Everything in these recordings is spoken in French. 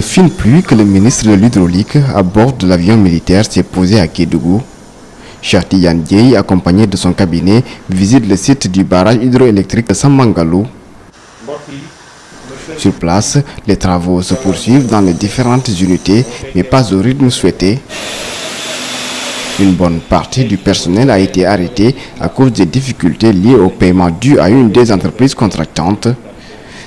fine pluie que le ministre de l'Hydraulique, à bord de l'avion militaire, s'est posé à Kédougou. Cheikh Tidiane Dièye, accompagné de son cabinet, visite le site du barrage hydroélectrique de Sambangalou. Sur place, les travaux se poursuivent dans les différentes unités, mais pas au rythme souhaité. Une bonne partie du personnel a été arrêtée à cause des difficultés liées au paiement dû à une des entreprises contractantes.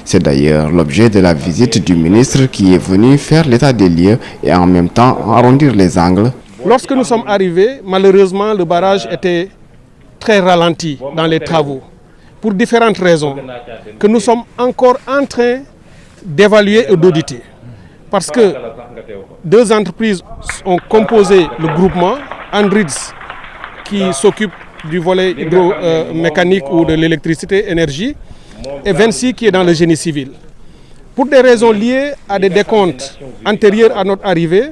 C'est d'ailleurs l'objet de la visite du ministre qui est venu faire l'état des lieux et en même temps arrondir les angles. Lorsque nous sommes arrivés, malheureusement, le barrage était très ralenti dans les travaux, pour différentes raisons, que nous sommes encore en train d'évaluer et d'auditer. Parce que deux entreprises ont composé le groupement, Andritz, qui s'occupe du volet hydromécanique ou de l'électricité, énergie, et Vinci qui est dans le génie civil. Pour des raisons liées à des décomptes antérieurs à notre arrivée,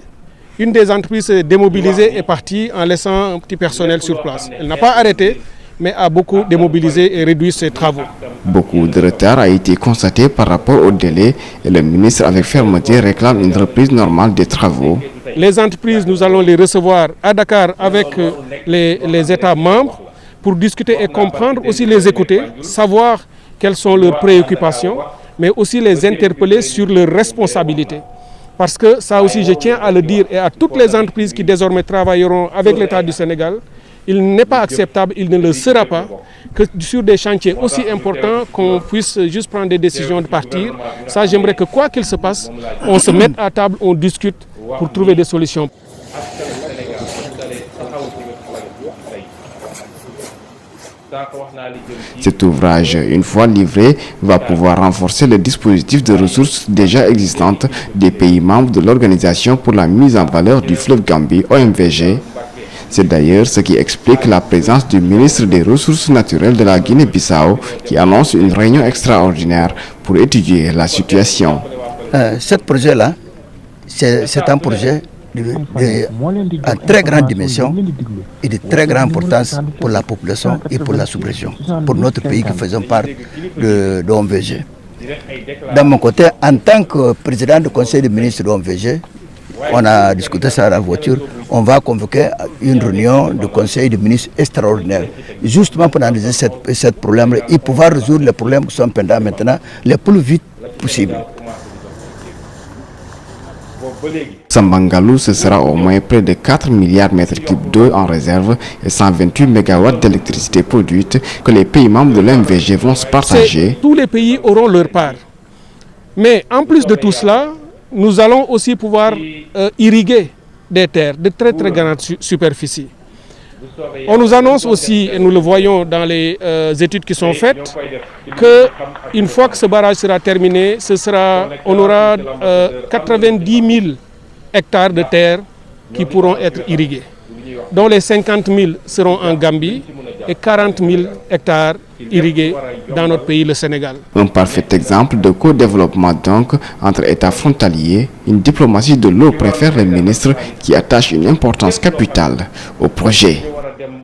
une des entreprises s'est démobilisée et est partie en laissant un petit personnel sur place. Elle n'a pas arrêté, mais a beaucoup démobilisé et réduit ses travaux. Beaucoup de retard a été constaté par rapport au délai et le ministre avec fermeté réclame une reprise normale des travaux. Les entreprises, nous allons les recevoir à Dakar avec les États membres pour discuter et comprendre, aussi les écouter, savoir quelles sont leurs préoccupations, mais aussi les interpeller sur leurs responsabilités. Parce que ça aussi, je tiens à le dire, et à toutes les entreprises qui désormais travailleront avec l'État du Sénégal, il n'est pas acceptable, il ne le sera pas, que sur des chantiers aussi importants, qu'on puisse juste prendre des décisions de partir. Ça, j'aimerais que quoi qu'il se passe, on se mette à table, on discute pour trouver des solutions. Cet ouvrage, une fois livré, va pouvoir renforcer le dispositif de ressources déjà existantes des pays membres de l'Organisation pour la mise en valeur du fleuve Gambie, OMVG. C'est d'ailleurs ce qui explique la présence du ministre des Ressources naturelles de la Guinée-Bissau qui annonce une réunion extraordinaire pour étudier la situation. Ce projet-là, c'est un projet à très grande dimension et de très grande importance pour la population et pour la sous-région, pour notre pays qui faisons part de l'OMVG. Dans mon côté, en tant que président du conseil des ministres de l'OMVG, on a discuté ça à la voiture, on va convoquer une réunion du conseil des ministres extraordinaire, justement pour analyser ce problème et pouvoir résoudre les problèmes qui sont pendants maintenant le plus vite possible. Sambangalou, ce sera au moins près de 4 milliards de mètres cubes d'eau en réserve et 128 mégawatts d'électricité produite que les pays membres de l'OMVG vont se partager. Tous les pays auront leur part. Mais en plus de tout cela, nous allons aussi pouvoir irriguer des terres de très très grandes superficies. On nous annonce aussi, et nous le voyons dans les études qui sont faites, qu'une fois que ce barrage sera terminé, on aura 90 000 hectares de terre qui pourront être irrigués, dont les 50 000 seront en Gambie et 40 000 hectares irrigués dans notre pays, le Sénégal. Un parfait exemple de co-développement donc entre États frontaliers, une diplomatie de l'eau préfère le ministre qui attache une importance capitale au projet.